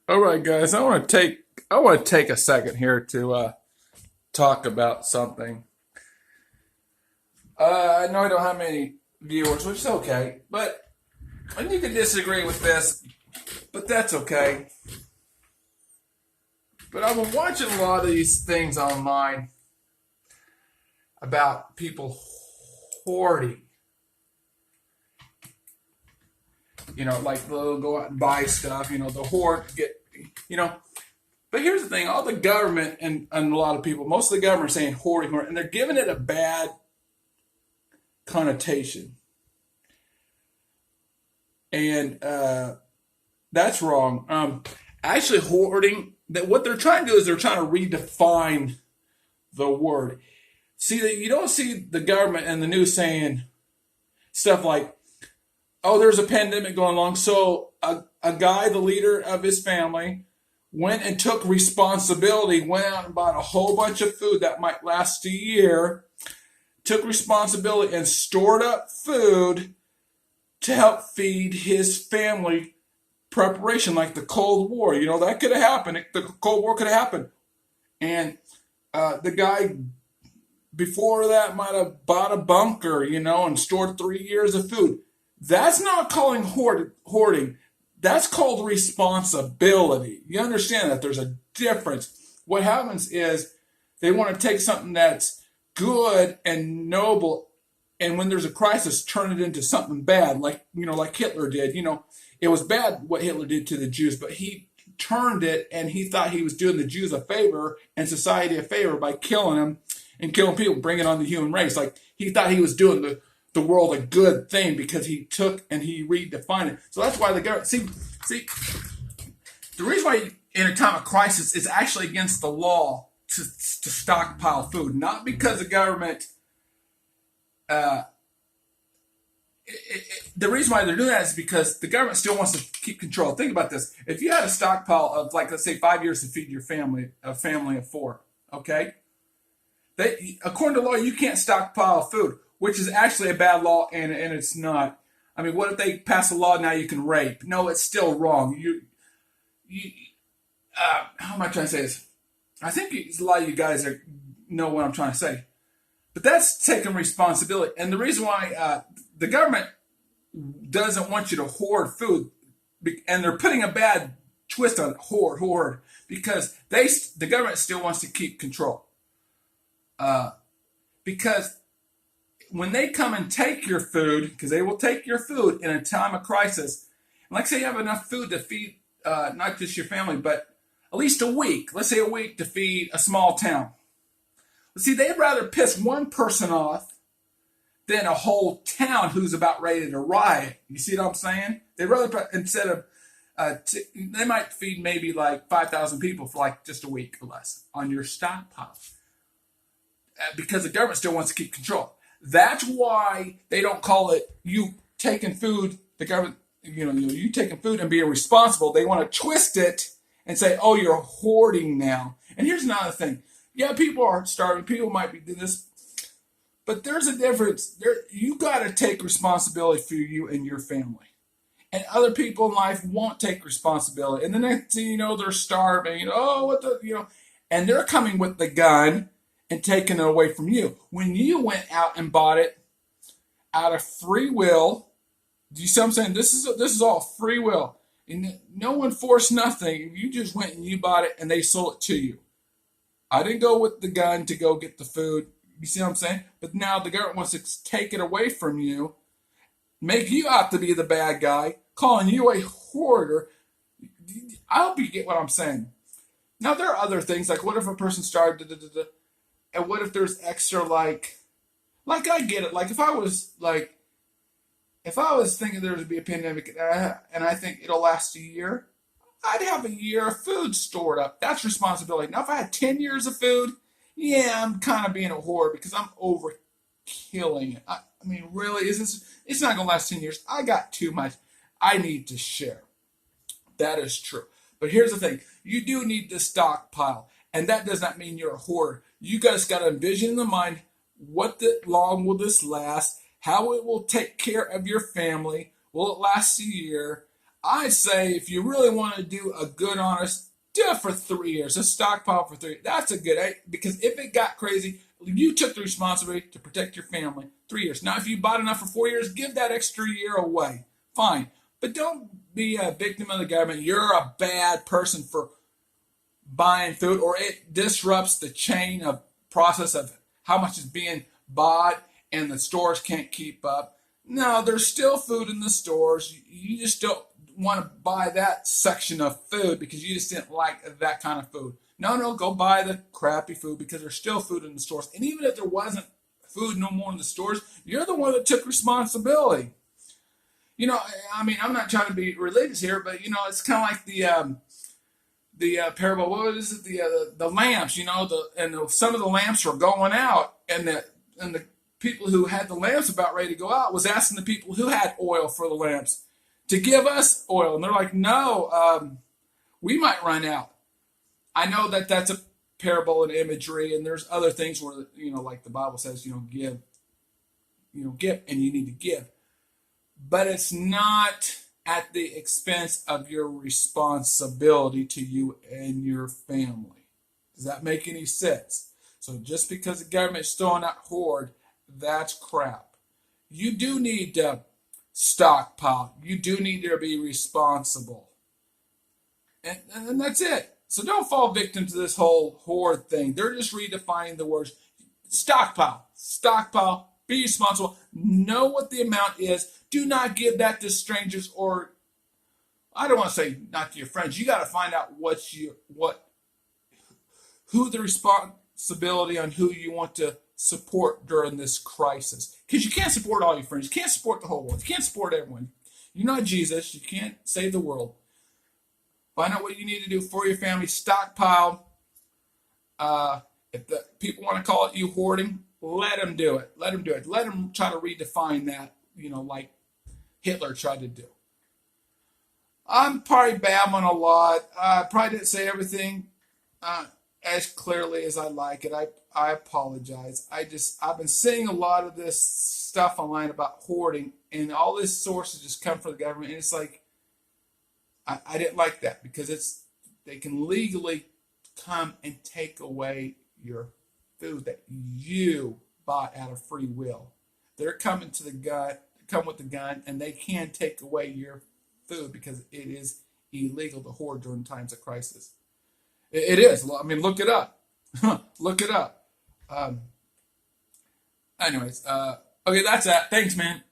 All right, guys. I want to take a second here to talk about something. I know I don't have many viewers, which is okay, but and you can disagree with this, but that's okay. But I've been watching a lot of these things online about people hoarding. Like they'll go out and buy stuff. They'll hoard, you know. But here's the thing: all the government and a lot of people, most of the government are saying hoarding, hoarding, and they're giving it a bad connotation, and that's wrong. Actually, hoarding. That what they're trying to do is they're trying to redefine the word. See that you don't see the government and the news saying stuff like, "Oh, there's a pandemic going along," so a guy, the leader of his family, went and took responsibility, went out and bought a whole bunch of food that might last a year, took responsibility and stored up food to help feed his family preparation, like the Cold War. That could have happened. The Cold War could have happened. And the guy before that might have bought a bunker, and stored 3 years of food. That's not calling hoarding. That's called responsibility. You understand that there's a difference. What happens is they want to take something that's good and noble, and when there's a crisis, turn it into something bad, like Hitler did. It was bad what Hitler did to the Jews, but he turned it, and he thought he was doing the Jews a favor and society a favor by killing them and killing people, bringing on the human race. Like he thought he was doing the world a good thing because he took and he redefined it. So that's why the government see the reason why in a time of crisis it's actually against the law to stockpile food, not because the government. The reason why they're doing that is because the government still wants to keep control. Think about this: if you had a stockpile of, like, let's say 5 years to feed your family, a family of four, okay? According to law, you can't stockpile food, which is actually a bad law, and it's not. I mean, what if they pass a law now you can rape? No, it's still wrong. You how am I trying to say this? I think a lot of you guys know what I'm trying to say. But that's taking responsibility. And the reason why the government doesn't want you to hoard food, and they're putting a bad twist on it, hoard, because the government still wants to keep control. Because when they come and take your food, because they will take your food in a time of crisis, and like say you have enough food to feed not just your family, but at least a week. Let's say a week to feed a small town. See, they'd rather piss one person off than a whole town who's about ready to riot. You see what I'm saying? They'd rather, instead of, they might feed maybe like 5,000 people for like just a week or less on your stockpile. Because the government still wants to keep control. That's why they don't call it you taking food, the government, you taking food and being responsible. They want to twist it and say, oh, you're hoarding now. And here's another thing. Yeah, people are starving. People might be doing this. But there's a difference. You got to take responsibility for you and your family. And other people in life won't take responsibility. And the next thing you know, they're starving. And they're coming with the gun and taking it away from you. When you went out and bought it out of free will, do you see what I'm saying? This is all free will. And no one forced nothing. You just went and you bought it and they sold it to you. I didn't go with the gun to go get the food. You see what I'm saying? But now the government wants to take it away from you, make you out to be the bad guy, calling you a hoarder. I hope you get what I'm saying. Now, there are other things, like what if a person starved, and what if there's extra, like I get it. Like if I was thinking there would be a pandemic and I think it'll last a year, I'd have a year of food stored up. That's responsibility. Now, if I had 10 years of food, yeah, I'm kind of being a hoarder because I'm over killing it. I mean, really, it's not going to last 10 years. I got too much. I need to share. That is true. But here's the thing. You do need to stockpile. And that does not mean you're a hoarder. You guys got to envision in the mind, long will this last? How it will take care of your family? Will it last a year? I say if you really want to do a good, honest, do it for 3 years. A stockpile for 3 years. That's a good, because if it got crazy, you took the responsibility to protect your family. 3 years. Now, if you bought enough for 4 years, give that extra year away. Fine. But don't be a victim of the government. You're a bad person for buying food, or it disrupts the chain of process of how much is being bought and the stores can't keep up. No, there's still food in the stores. You just don't want to buy that section of food because you just didn't like that kind of food. No, go buy the crappy food because there's still food in the stores. And even if there wasn't food no more in the stores, you're the one that took responsibility. I mean, I'm not trying to be religious here, but it's kind of like the parable. What is it? The lamps. Some of the lamps were going out, and the people who had the lamps about ready to go out was asking the people who had oil for the lamps to give us oil, and they're like, no, we might run out. I know that that's a parable and imagery, and there's other things where like the Bible says, give, give, and you need to give. But it's not at the expense of your responsibility to you and your family. Does that make any sense? So just because the government's throwing out hoard, that's crap. You do need to stockpile. You do need to be responsible. And that's it. So don't fall victim to this whole hoard thing. They're just redefining the words. Stockpile, be responsible, know what the amount is. Do not give that to strangers, or I don't want to say not to your friends. You got to find out who the responsibility on who you want to support during this crisis. Because you can't support all your friends. You can't support the whole world. You can't support everyone. You're not Jesus. You can't save the world. Find out what you need to do for your family. Stockpile. If the people want to call it you hoarding, let them do it. Let them try to redefine that, like Hitler tried to do. I'm probably babbling a lot. I probably didn't say everything as clearly as I like it. I apologize. I've been seeing a lot of this stuff online about hoarding, and all this sources just come from the government, and it's like, I didn't like that because they can legally come and take away your food that you bought out of free will. They're coming to come with the gun, and they can take away your food because it is illegal to hoard during times of crisis. It is. I mean, look it up. Look it up. Anyways, okay, that's that. Thanks, man.